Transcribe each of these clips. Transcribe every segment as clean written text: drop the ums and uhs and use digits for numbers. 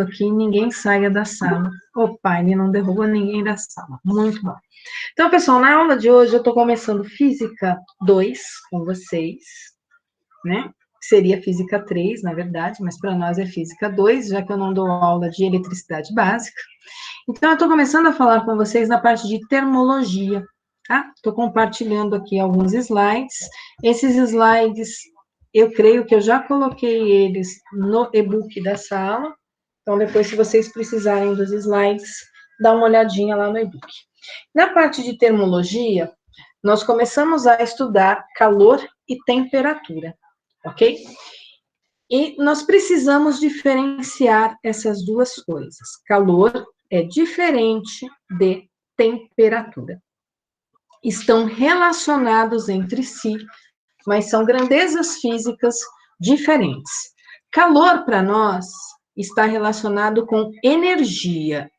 aqui, ninguém saia da sala. Opa, ele não derrubou ninguém da sala. Muito bom. Então, pessoal, na aula de hoje eu estou começando Física 2 com vocês, né? Seria Física 3, na verdade, mas para nós é Física 2, já que eu não dou aula de eletricidade básica. Então, eu estou começando a falar com vocês na parte de termologia, tá? Estou compartilhando aqui alguns slides. Esses slides, eu creio que eu já coloquei eles no e-book da sala. Então, depois, se vocês precisarem dos slides, dá uma olhadinha lá no e-book. Na parte de termologia, nós começamos a estudar calor e temperatura, ok? E nós precisamos diferenciar essas duas coisas. Calor é diferente de temperatura. Estão relacionados entre si, mas são grandezas físicas diferentes. Calor, para nós, está relacionado com energia,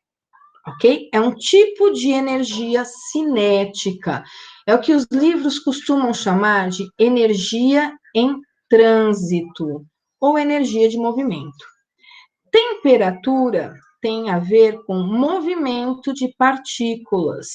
ok? É um tipo de energia cinética. É o que os livros costumam chamar de energia em trânsito ou energia de movimento. Temperatura tem a ver com movimento de partículas.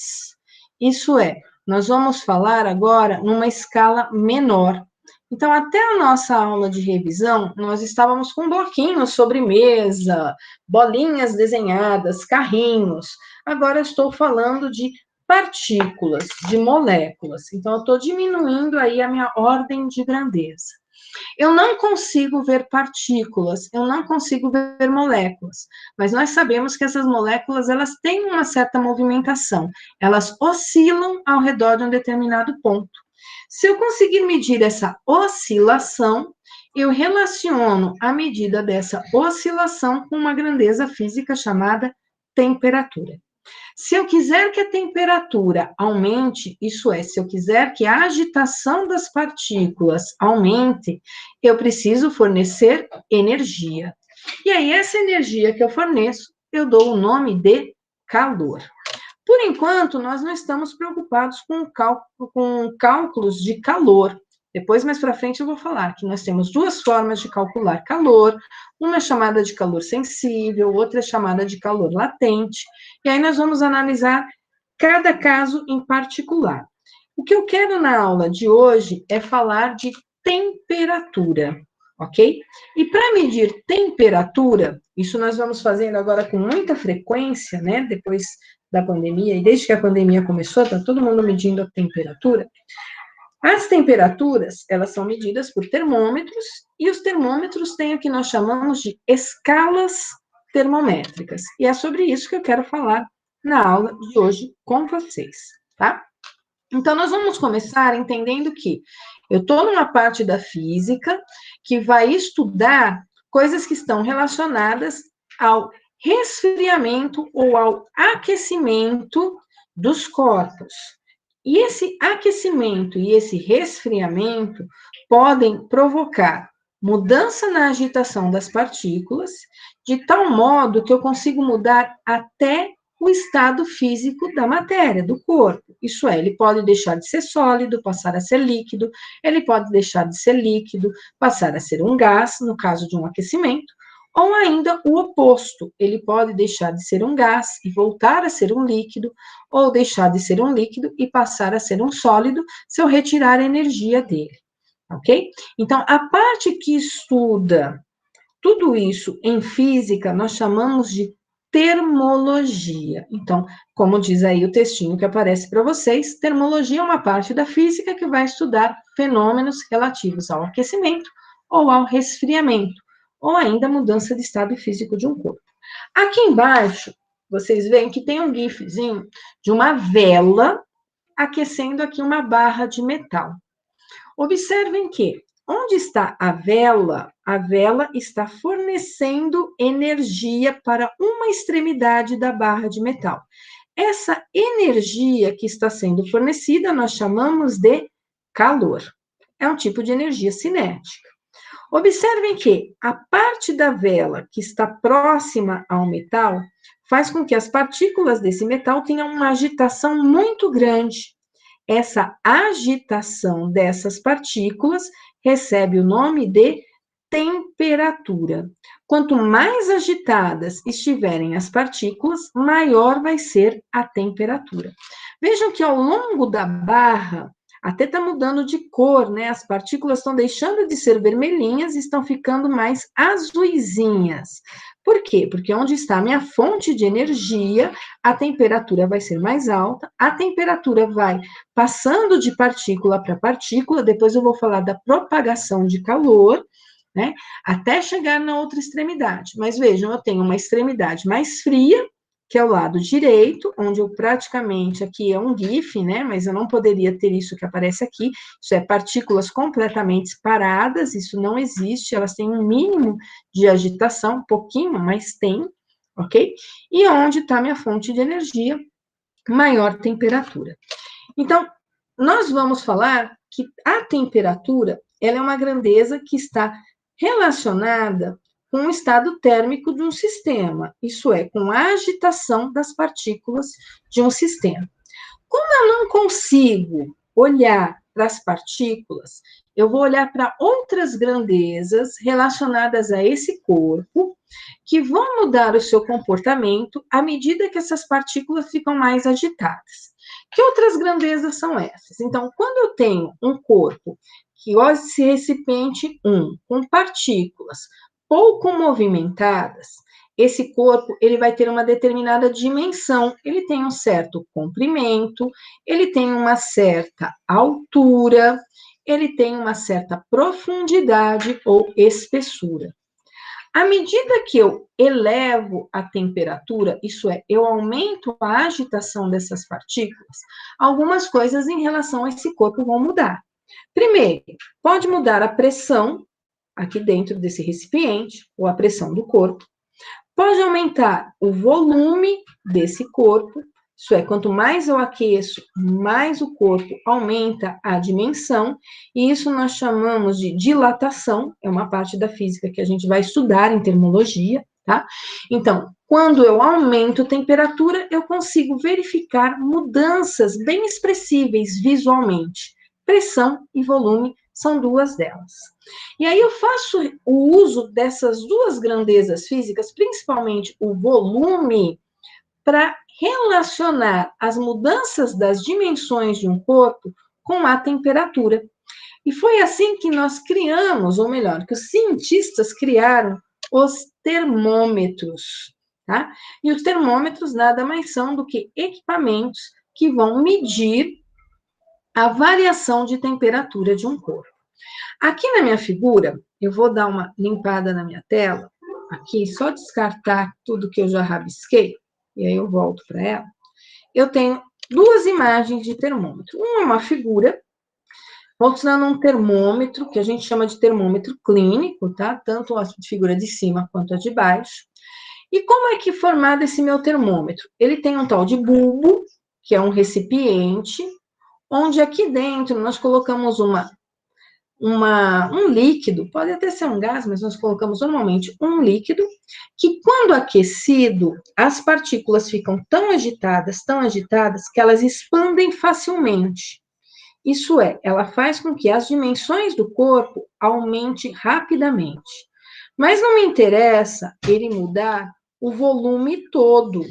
Isso é, nós vamos falar agora numa escala menor. Então, até a nossa aula de revisão, nós estávamos com bloquinhos sobre mesa, bolinhas desenhadas, carrinhos. Agora eu estou falando de partículas, de moléculas. Então, eu estou diminuindo aí a minha ordem de grandeza. Eu não consigo ver partículas, eu não consigo ver moléculas, mas nós sabemos que essas moléculas, elas têm uma certa movimentação, elas oscilam ao redor de um determinado ponto. Se eu conseguir medir essa oscilação, eu relaciono a medida dessa oscilação com uma grandeza física chamada temperatura. Se eu quiser que a temperatura aumente, isso é, se eu quiser que a agitação das partículas aumente, eu preciso fornecer energia. E aí, essa energia que eu forneço, eu dou o nome de calor. Por enquanto, nós não estamos preocupados com cálculos de calor. Depois, mais para frente, eu vou falar que nós temos duas formas de calcular calor. Uma é chamada de calor sensível, outra é chamada de calor latente. E aí nós vamos analisar cada caso em particular. O que eu quero na aula de hoje é falar de temperatura, ok? E para medir temperatura, isso nós vamos fazendo agora com muita frequência, né? Depois da pandemia, e desde que a pandemia começou, está todo mundo medindo a temperatura. As temperaturas, elas são medidas por termômetros, e os termômetros têm o que nós chamamos de escalas termométricas. E é sobre isso que eu quero falar na aula de hoje com vocês, tá? Então, nós vamos começar entendendo que eu estou numa parte da física que vai estudar coisas que estão relacionadas ao resfriamento ou ao aquecimento dos corpos. E esse aquecimento e esse resfriamento podem provocar mudança na agitação das partículas, de tal modo que eu consigo mudar até o estado físico da matéria, do corpo. Isso é, ele pode deixar de ser sólido, passar a ser líquido, ele pode deixar de ser líquido, passar a ser um gás, no caso de um aquecimento, ou ainda o oposto, ele pode deixar de ser um gás e voltar a ser um líquido, ou deixar de ser um líquido e passar a ser um sólido, se eu retirar a energia dele, ok? Então, a parte que estuda tudo isso em física, nós chamamos de termologia. Então, como diz aí o textinho que aparece para vocês, termologia é uma parte da física que vai estudar fenômenos relativos ao aquecimento ou ao resfriamento, ou ainda a mudança de estado físico de um corpo. Aqui embaixo, vocês veem que tem um gifzinho de uma vela aquecendo aqui uma barra de metal. Observem que, onde está a vela está fornecendo energia para uma extremidade da barra de metal. Essa energia que está sendo fornecida, nós chamamos de calor. É um tipo de energia cinética. Observem que a parte da vela que está próxima ao metal faz com que as partículas desse metal tenham uma agitação muito grande. Essa agitação dessas partículas recebe o nome de temperatura. Quanto mais agitadas estiverem as partículas, maior vai ser a temperatura. Vejam que ao longo da barra, até está mudando de cor, né? As partículas estão deixando de ser vermelhinhas e estão ficando mais azuisinhas. Por quê? Porque onde está a minha fonte de energia, a temperatura vai ser mais alta, a temperatura vai passando de partícula para partícula, depois eu vou falar da propagação de calor, né? Até chegar na outra extremidade. Mas vejam, eu tenho uma extremidade mais fria, que é o lado direito, onde eu praticamente, aqui é um GIF, né, mas eu não poderia ter isso que aparece aqui, isso é partículas completamente paradas, isso não existe, elas têm um mínimo de agitação, um pouquinho, mas tem, ok? E onde está minha fonte de energia, maior temperatura. Então, nós vamos falar que a temperatura, ela é uma grandeza que está relacionada com o estado térmico de um sistema, isso é, com a agitação das partículas de um sistema. Como eu não consigo olhar para as partículas, eu vou olhar para outras grandezas relacionadas a esse corpo, que vão mudar o seu comportamento à medida que essas partículas ficam mais agitadas. Que outras grandezas são essas? Então, quando eu tenho um corpo que esse recipiente 1, com partículas pouco movimentadas, esse corpo ele vai ter uma determinada dimensão, ele tem um certo comprimento, ele tem uma certa altura, ele tem uma certa profundidade ou espessura. À medida que eu elevo a temperatura, isso é, eu aumento a agitação dessas partículas, algumas coisas em relação a esse corpo vão mudar. Primeiro, pode mudar a pressão aqui dentro desse recipiente, ou a pressão do corpo. Pode aumentar o volume desse corpo, isso é, quanto mais eu aqueço, mais o corpo aumenta a dimensão, e isso nós chamamos de dilatação, é uma parte da física que a gente vai estudar em termologia, tá? Então, quando eu aumento a temperatura, eu consigo verificar mudanças bem expressíveis visualmente. Pressão e volume são duas delas. E aí eu faço o uso dessas duas grandezas físicas, principalmente o volume, para relacionar as mudanças das dimensões de um corpo com a temperatura. E foi assim que nós criamos, ou melhor, que os cientistas criaram os termômetros, tá? E os termômetros nada mais são do que equipamentos que vão medir a variação de temperatura de um corpo. Aqui na minha figura, eu vou dar uma limpada na minha tela, aqui, só descartar tudo que eu já rabisquei, e aí eu volto para ela. Eu tenho duas imagens de termômetro. Uma é uma figura, mostrando um termômetro, que a gente chama de termômetro clínico, tá? Tanto a figura de cima quanto a de baixo. E como é que é formado esse meu termômetro? Ele tem um tal de bulbo, que é um recipiente, onde aqui dentro nós colocamos um líquido, pode até ser um gás, mas nós colocamos normalmente um líquido, que quando aquecido, as partículas ficam tão agitadas, que elas expandem facilmente. Isso é, ela faz com que as dimensões do corpo aumentem rapidamente. Mas não me interessa ele mudar o volume todo.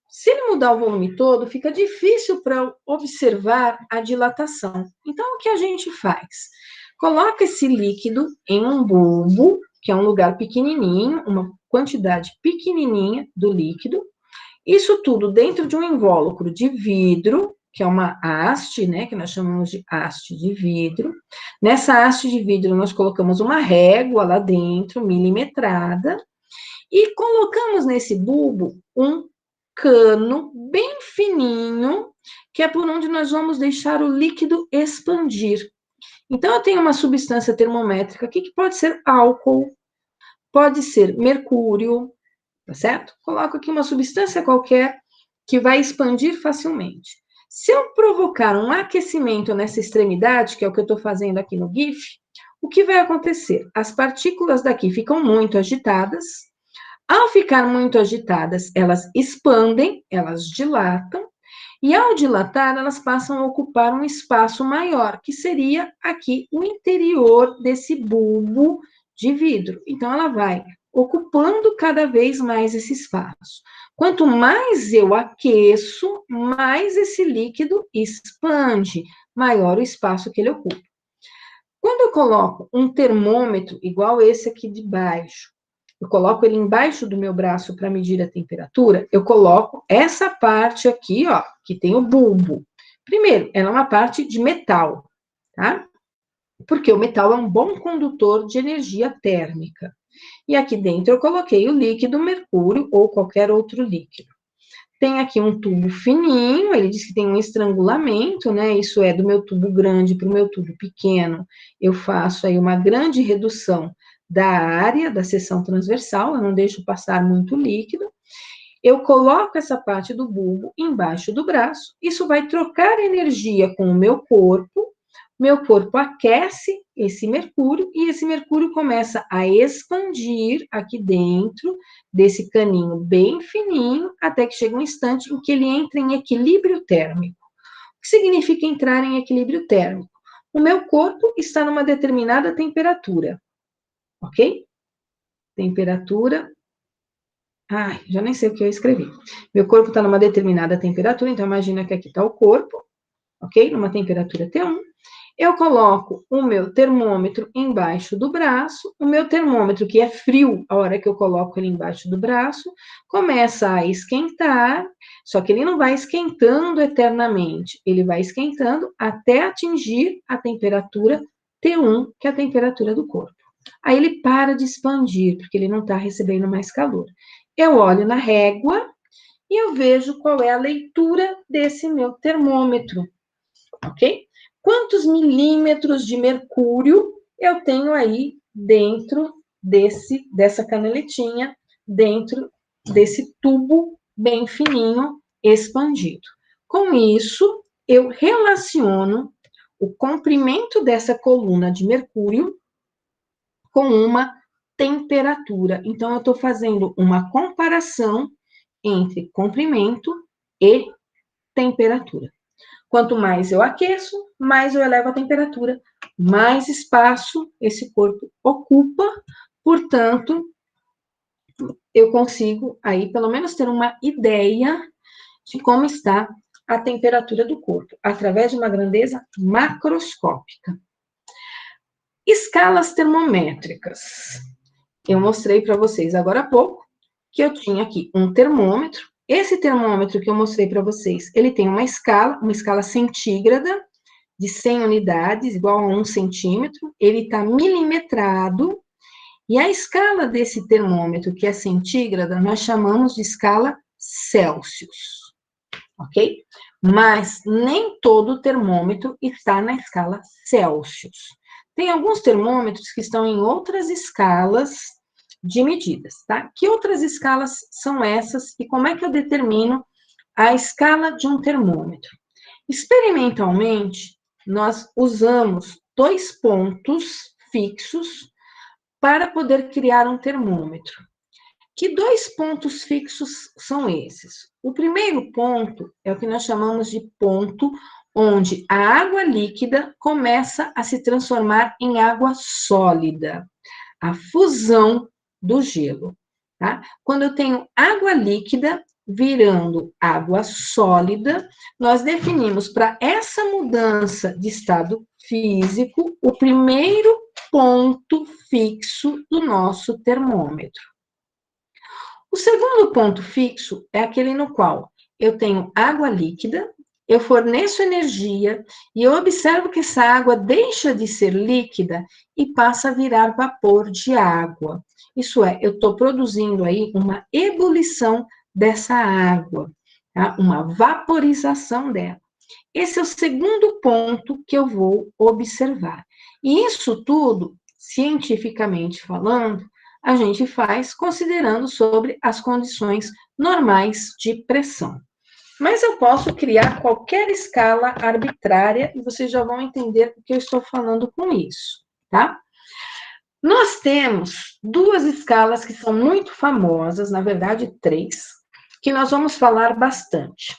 Se ele mudar o volume todo, fica difícil para observar a dilatação. Então, o que a gente faz? Coloca esse líquido em um bulbo, que é um lugar pequenininho, uma quantidade pequenininha do líquido. Isso tudo dentro de um invólucro de vidro, que é uma haste, né, que nós chamamos de haste de vidro. Nessa haste de vidro, nós colocamos uma régua lá dentro, milimetrada, e colocamos nesse bulbo um cano bem fininho, que é por onde nós vamos deixar o líquido expandir. Então, eu tenho uma substância termométrica aqui que pode ser álcool, pode ser mercúrio, tá certo? Coloco aqui uma substância qualquer que vai expandir facilmente. Se eu provocar um aquecimento nessa extremidade, que é o que eu estou fazendo aqui no GIF, o que vai acontecer? As partículas daqui ficam muito agitadas. Ao ficar muito agitadas, elas expandem, elas dilatam, e ao dilatar, elas passam a ocupar um espaço maior, que seria aqui o interior desse bulbo de vidro. Então, ela vai ocupando cada vez mais esse espaço. Quanto mais eu aqueço, mais esse líquido expande, maior o espaço que ele ocupa. Quando eu coloco um termômetro, igual esse aqui de baixo, eu coloco ele embaixo do meu braço para medir a temperatura, eu coloco essa parte aqui, ó, que tem o bulbo. Primeiro, ela é uma parte de metal, tá? Porque o metal é um bom condutor de energia térmica. E aqui dentro eu coloquei o líquido mercúrio ou qualquer outro líquido. Tem aqui um tubo fininho, ele diz que tem um estrangulamento, né? Isso é, do meu tubo grande para o meu tubo pequeno, eu faço aí uma grande redução da área da seção transversal, eu não deixo passar muito líquido. Eu coloco essa parte do bulbo embaixo do braço, isso vai trocar energia com o meu corpo aquece esse mercúrio e esse mercúrio começa a expandir aqui dentro desse caninho bem fininho, até que chega um instante em que ele entra em equilíbrio térmico. O que significa entrar em equilíbrio térmico? O meu corpo está numa determinada temperatura, ok? Temperatura. Ai, já nem sei o que eu escrevi. Meu corpo está numa determinada temperatura, então imagina que aqui está o corpo, ok? Numa temperatura T1. Eu coloco o meu termômetro embaixo do braço, o meu termômetro, que é frio, a hora que eu coloco ele embaixo do braço, começa a esquentar, só que ele não vai esquentando eternamente, ele vai esquentando até atingir a temperatura T1, que é a temperatura do corpo. Aí ele para de expandir, porque ele não está recebendo mais calor. Eu olho na régua e eu vejo qual é a leitura desse meu termômetro, ok? Quantos milímetros de mercúrio eu tenho aí dentro dessa caneletinha, dentro desse tubo bem fininho, expandido. Com isso, eu relaciono o comprimento dessa coluna de mercúrio com uma temperatura. Então, eu estou fazendo uma comparação entre comprimento e temperatura. Quanto mais eu aqueço, mais eu elevo a temperatura, mais espaço esse corpo ocupa, portanto, eu consigo aí pelo menos ter uma ideia de como está a temperatura do corpo, através de uma grandeza macroscópica. Escalas termométricas. Eu mostrei para vocês agora há pouco que eu tinha aqui um termômetro. Esse termômetro que eu mostrei para vocês, ele tem uma escala centígrada, de 100 unidades, igual a 1 centímetro, ele está milimetrado, e a escala desse termômetro, que é centígrada, nós chamamos de escala Celsius, ok? Mas nem todo termômetro está na escala Celsius. Tem alguns termômetros que estão em outras escalas de medidas, tá? Que outras escalas são essas e como é que eu determino a escala de um termômetro? Experimentalmente, nós usamos 2 pontos fixos para poder criar um termômetro. Que 2 pontos fixos são esses? O primeiro ponto é o que nós chamamos de ponto onde a água líquida começa a se transformar em água sólida, a fusão do gelo, tá? Quando eu tenho água líquida virando água sólida, nós definimos para essa mudança de estado físico o primeiro ponto fixo do nosso termômetro. O segundo ponto fixo é aquele no qual eu tenho água líquida, eu forneço energia e eu observo que essa água deixa de ser líquida e passa a virar vapor de água. Isso é, eu estou produzindo aí uma ebulição dessa água, tá? Uma vaporização dela. Esse é o segundo ponto que eu vou observar. E isso tudo, cientificamente falando, a gente faz considerando sobre as condições normais de pressão. Mas eu posso criar qualquer escala arbitrária e vocês já vão entender o que eu estou falando com isso, tá? Nós temos 2 escalas que são muito famosas, na verdade 3, que nós vamos falar bastante.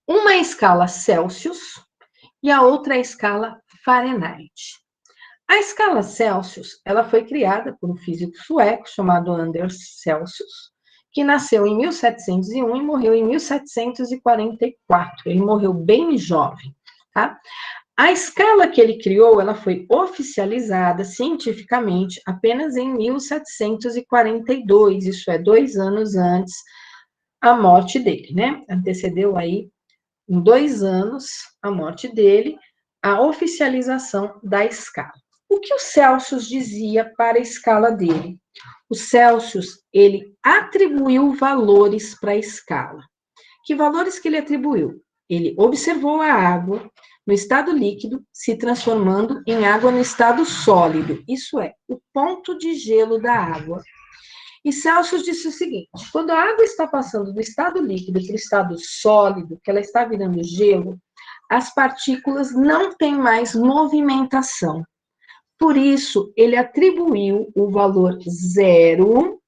Uma é a escala Celsius e a outra é a escala Fahrenheit. A escala Celsius, ela foi criada por um físico sueco chamado Anders Celsius, que nasceu em 1701 e morreu em 1744. Ele morreu bem jovem, tá? A escala que ele criou, ela foi oficializada cientificamente apenas em 1742, isso é, 2 anos antes a morte dele, né? Antecedeu aí, em 2 anos, a morte dele, a oficialização da escala. O que o Celsius dizia para a escala dele? O Celsius, ele atribuiu valores para a escala. Que valores que ele atribuiu? Ele observou a água no estado líquido se transformando em água no estado sólido, isso é, o ponto de gelo da água. E Celsius disse o seguinte: quando a água está passando do estado líquido para o estado sólido, que ela está virando gelo, as partículas não têm mais movimentação. Por isso, ele atribuiu o valor 0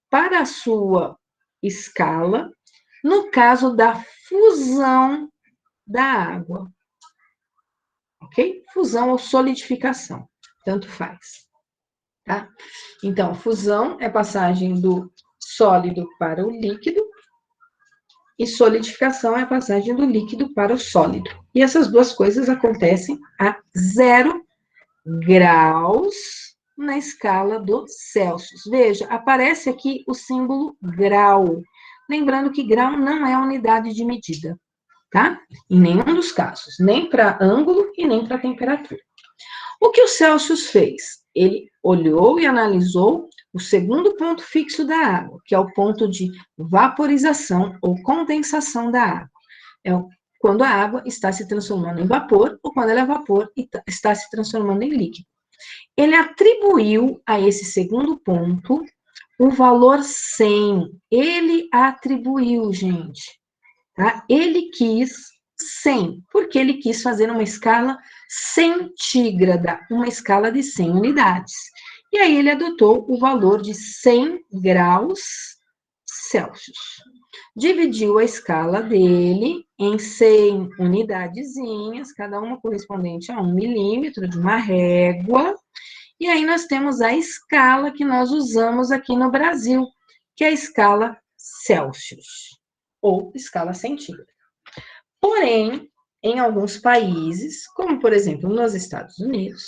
para a sua escala, no caso da fusão da água. Ok? Fusão ou solidificação, tanto faz. Tá? Então, fusão é passagem do sólido para o líquido, e solidificação é a passagem do líquido para o sólido. E essas duas coisas acontecem a 0 graus na escala do Celsius. Veja, aparece aqui o símbolo grau. Lembrando que grau não é unidade de medida, tá? Em nenhum dos casos, nem para ângulo e nem para temperatura. O que o Celsius fez? Ele olhou e analisou o segundo ponto fixo da água, que é o ponto de vaporização ou condensação da água. É quando a água está se transformando em vapor ou quando ela é vapor e está se transformando em líquido. Ele atribuiu a esse segundo ponto o valor 100. Ele atribuiu, gente. Tá? Ele quis 100, porque ele quis fazer uma escala centígrada, uma escala de 100 unidades. E aí ele adotou o valor de 100 graus Celsius. Dividiu a escala dele em 100 unidadezinhas, cada uma correspondente a 1 milímetro de uma régua. E aí nós temos a escala que nós usamos aqui no Brasil, que é a escala Celsius, ou escala centígrada. Porém, em alguns países, como por exemplo nos Estados Unidos,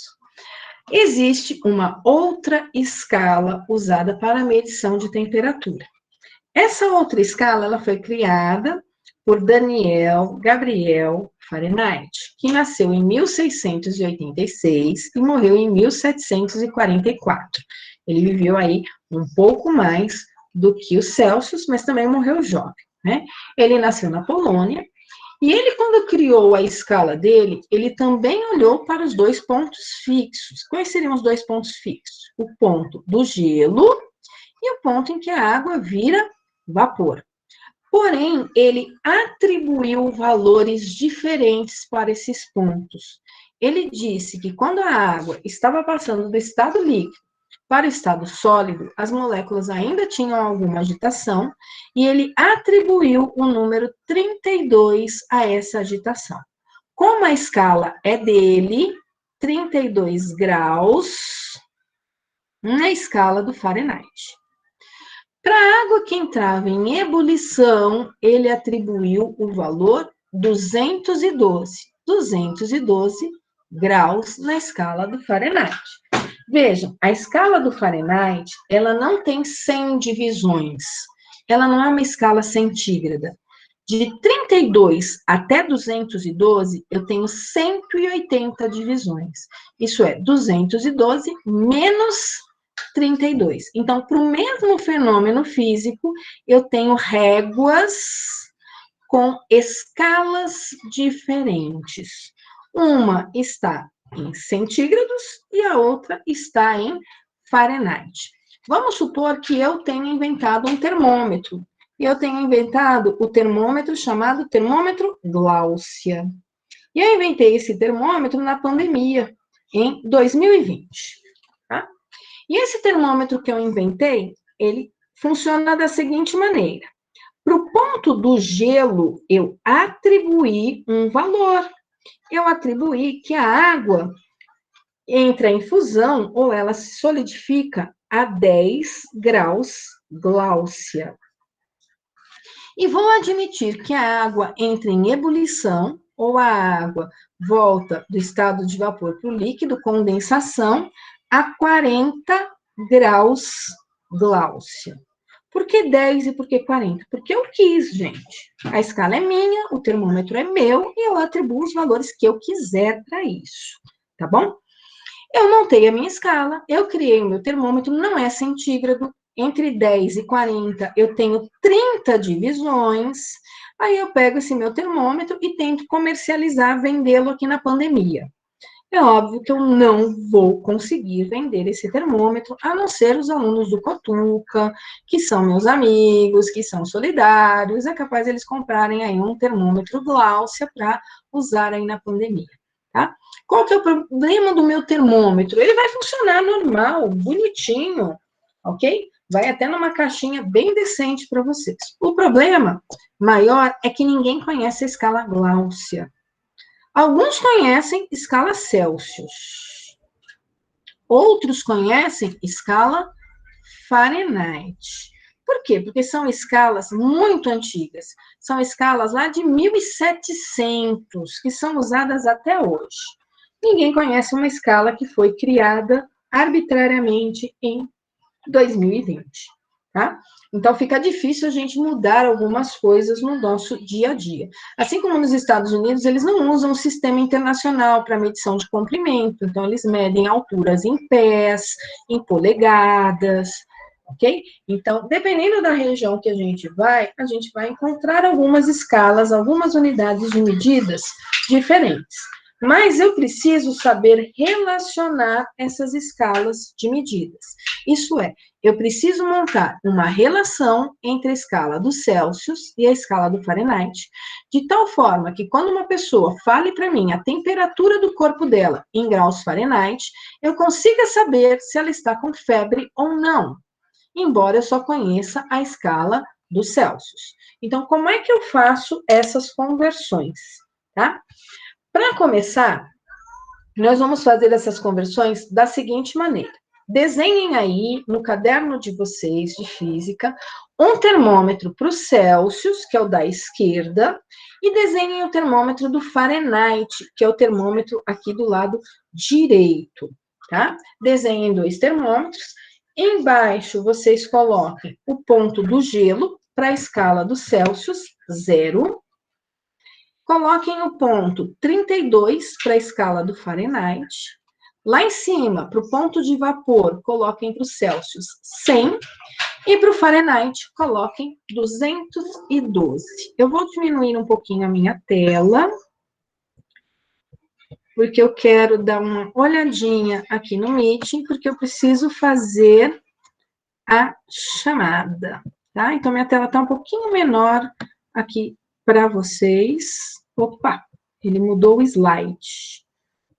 existe uma outra escala usada para a medição de temperatura. Essa outra escala, ela foi criada por Daniel Gabriel Fahrenheit, que nasceu em 1686 e morreu em 1744. Ele viveu aí um pouco mais do que o Celsius, mas também morreu jovem, né? Ele nasceu na Polônia e ele, quando criou a escala dele, ele também olhou para os 2 pontos fixos. Quais seriam os 2 pontos fixos? O ponto do gelo e o ponto em que a água vira vapor. Porém, ele atribuiu valores diferentes para esses pontos. Ele disse que quando a água estava passando do estado líquido para o estado sólido, as moléculas ainda tinham alguma agitação, e ele atribuiu o número 32 a essa agitação. Como a escala é dele, 32 graus na escala do Fahrenheit. Para a água que entrava em ebulição, ele atribuiu o valor 212. 212 graus na escala do Fahrenheit. Vejam, a escala do Fahrenheit, ela não tem 100 divisões. Ela não é uma escala centígrada. De 32 até 212, eu tenho 180 divisões. Isso é, 212 menos 32. Então, para o mesmo fenômeno físico, eu tenho réguas com escalas diferentes. Uma está em centígrados e a outra está em Fahrenheit. Vamos supor que eu tenha inventado um termômetro. Eu tenho inventado o termômetro chamado termômetro Gláucia. E eu inventei esse termômetro na pandemia, em 2020. Tá? E esse termômetro que eu inventei, ele funciona da seguinte maneira. Para o ponto do gelo, eu atribuí um valor. Eu atribuí que a água entra em fusão ou ela se solidifica a 10 graus Gláucia. E vou admitir que a água entra em ebulição, ou a água volta do estado de vapor para o líquido, condensação, a 40 graus Gláucia. Por que 10 e por que 40? Porque eu quis, gente. A escala é minha, o termômetro é meu e eu atribuo os valores que eu quiser para isso, tá bom? Eu montei a minha escala, eu criei o meu termômetro, não é centígrado, entre 10 e 40 eu tenho 30 divisões, aí eu pego esse meu termômetro e tento comercializar, vendê-lo aqui na pandemia. É óbvio que eu não vou conseguir vender esse termômetro, a não ser os alunos do Cotuca, que são meus amigos, que são solidários, é capaz eles comprarem aí um termômetro Gláucia para usar aí na pandemia, tá? Qual que é o problema do meu termômetro? Ele vai funcionar normal, bonitinho, ok? Vai até numa caixinha bem decente para vocês. O problema maior é que ninguém conhece a escala Gláucia. Alguns conhecem escala Celsius, outros conhecem escala Fahrenheit. Por quê? Porque são escalas muito antigas. São escalas lá de 1700, que são usadas até hoje. Ninguém conhece uma escala que foi criada arbitrariamente em 2020, tá? Então, fica difícil a gente mudar algumas coisas no nosso dia a dia. Assim como nos Estados Unidos, eles não usam o sistema internacional para medição de comprimento, então, eles medem alturas em pés, em polegadas, ok? Então, dependendo da região que a gente vai encontrar algumas escalas, algumas unidades de medidas diferentes. Mas eu preciso saber relacionar essas escalas de medidas. Isso é, eu preciso montar uma relação entre a escala do Celsius e a escala do Fahrenheit, de tal forma que quando uma pessoa fale para mim a temperatura do corpo dela em graus Fahrenheit, eu consiga saber se ela está com febre ou não, embora eu só conheça a escala do Celsius. Então, como é que eu faço essas conversões, tá? Para começar, nós vamos fazer essas conversões da seguinte maneira. Desenhem aí no caderno de vocês de física um termômetro para o Celsius, que é o da esquerda, e desenhem o termômetro do Fahrenheit, que é o termômetro aqui do lado direito, tá? Desenhem dois termômetros. Embaixo vocês coloquem o ponto do gelo para a escala do Celsius, 0. Coloquem o ponto 32 para a escala do Fahrenheit. Lá em cima, para o ponto de vapor, coloquem para o Celsius 100. E para o Fahrenheit, coloquem 212. Eu vou diminuir um pouquinho a minha tela, porque eu quero dar uma olhadinha aqui no Meeting, porque eu preciso fazer a chamada, tá? Então, minha tela está um pouquinho menor aqui para vocês. Opa, ele mudou o slide.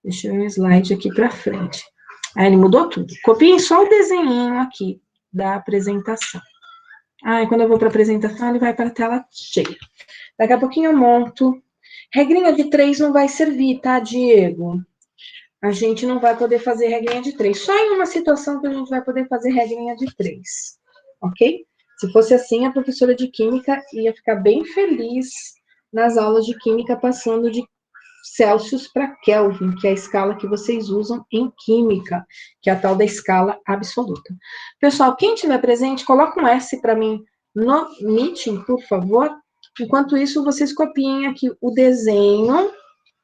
Deixa eu ver o slide aqui para frente. Aí ele mudou tudo. Copiem só o desenho aqui da apresentação. Aí quando eu vou para a apresentação, ele vai para a tela cheia. Daqui a pouquinho eu monto. Regrinha de 3 não vai servir, tá, Diego? A gente não vai poder fazer regrinha de 3. Só em uma situação que a gente vai poder fazer regrinha de 3. Ok? Se fosse assim, a professora de Química ia ficar bem feliz nas aulas de Química, passando de Celsius para Kelvin, que é a escala que vocês usam em Química, que é a tal da escala absoluta. Pessoal, quem tiver presente, coloca um S para mim no Meeting, por favor. Enquanto isso, vocês copiem aqui o desenho,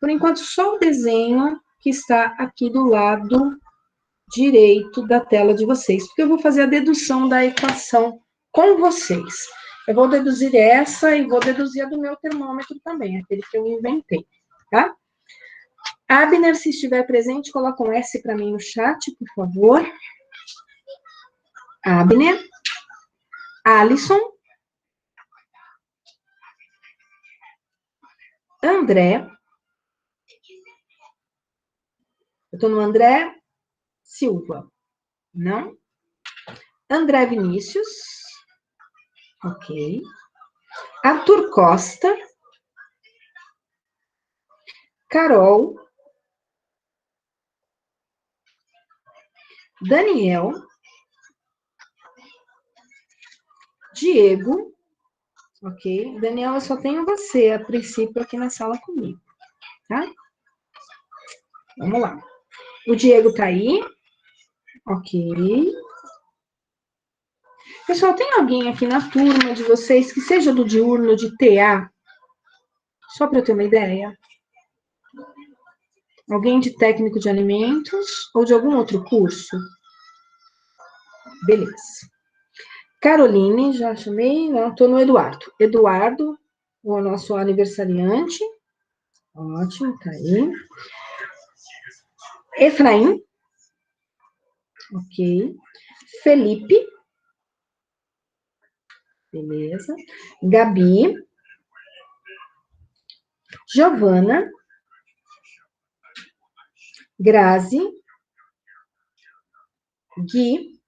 por enquanto só o desenho que está aqui do lado direito da tela de vocês, porque eu vou fazer a dedução da equação com vocês. Eu vou deduzir essa e vou deduzir a do meu termômetro também, aquele que eu inventei, tá? Abner, se estiver presente, coloca um S para mim no chat, por favor. Abner. Alisson. André. Eu estou no André Silva. Não? André Vinícius. Ok. Arthur Costa. Carol. Daniel, Diego, ok? Daniel, eu só tenho você, a princípio, aqui na sala comigo, tá? Vamos lá. O Diego tá aí, ok. Pessoal, tem alguém aqui na turma de vocês que seja do diurno de TA? Só para eu ter uma ideia. Alguém de técnico de alimentos ou de algum outro curso? Beleza. Caroline, já chamei, não, estou no Eduardo. Eduardo, o nosso aniversariante. Ótimo, tá aí. Efraim. Ok. Felipe. Beleza. Gabi. Giovana. Grazi. Gui.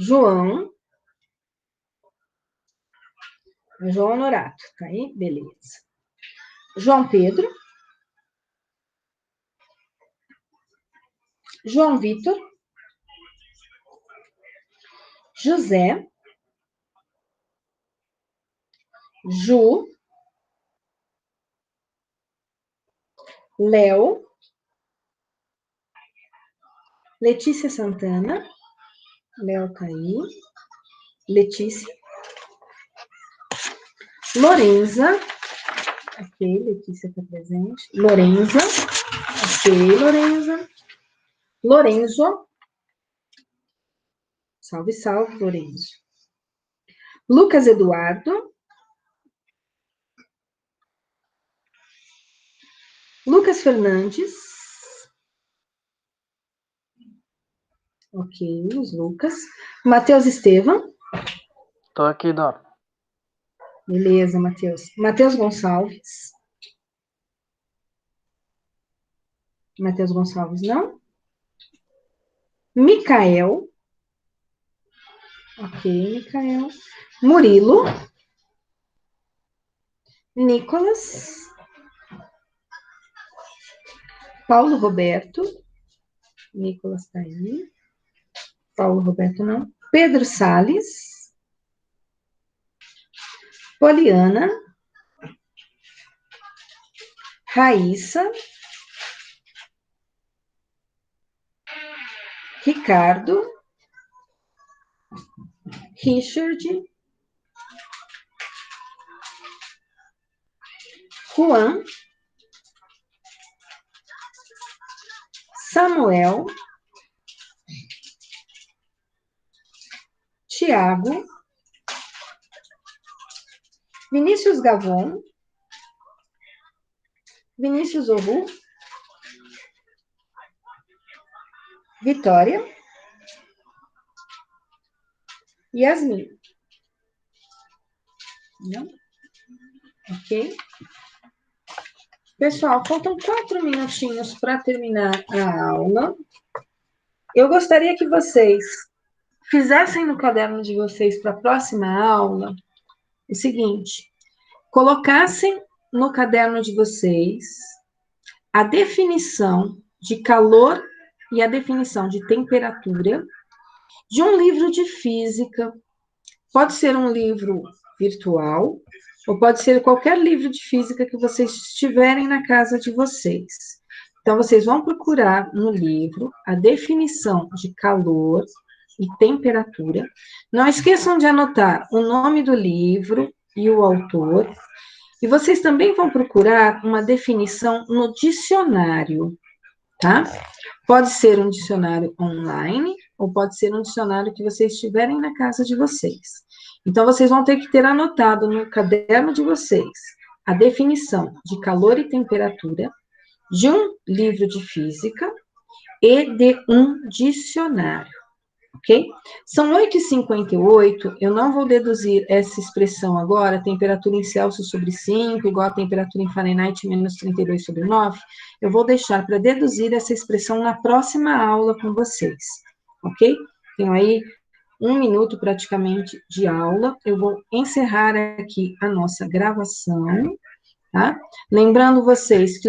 João. João Honorato, tá aí? Beleza. João Pedro. João Vitor. José. Ju. Léo. Letícia Santana. Léo tá aí. Letícia. Lorenza. Ok, Letícia está presente. Lorenza. Ok, Lorenza. Lorenzo. Salve, salve, Lorenzo. Lucas Eduardo. Lucas Fernandes. Ok, os Lucas. Matheus Estevam. Tô aqui, Dó. Beleza, Matheus. Matheus Gonçalves. Matheus Gonçalves, não? Micael. Ok, Micael. Murilo. Nicolas. Paulo Roberto. Nicolas tá aí. Paulo Roberto, não. Pedro Salles. Poliana. Raíssa. Ricardo. Richard. Juan. Samuel. Tiago. Vinícius Gavon. Vinícius Oru. Vitória. Yasmin. Não? Ok. Pessoal, faltam 4 minutinhos para terminar a aula. Eu gostaria que vocês fizessem no caderno de vocês para a próxima aula o seguinte: colocassem no caderno de vocês a definição de calor e a definição de temperatura de um livro de física. Pode ser um livro virtual, ou pode ser qualquer livro de física que vocês tiverem na casa de vocês. Então, vocês vão procurar no livro a definição de calor e temperatura. Não esqueçam de anotar o nome do livro e o autor. E vocês também vão procurar uma definição no dicionário, tá? Pode ser um dicionário online, ou pode ser um dicionário que vocês tiverem na casa de vocês. Então, vocês vão ter que ter anotado no caderno de vocês a definição de calor e temperatura de um livro de física e de um dicionário, ok? São 8h58, eu não vou deduzir essa expressão agora, temperatura em Celsius sobre 5, igual a temperatura em Fahrenheit menos 32 sobre 9, eu vou deixar para deduzir essa expressão na próxima aula com vocês, ok? Tenho aí 1 minuto praticamente de aula, eu vou encerrar aqui a nossa gravação, tá? Lembrando vocês que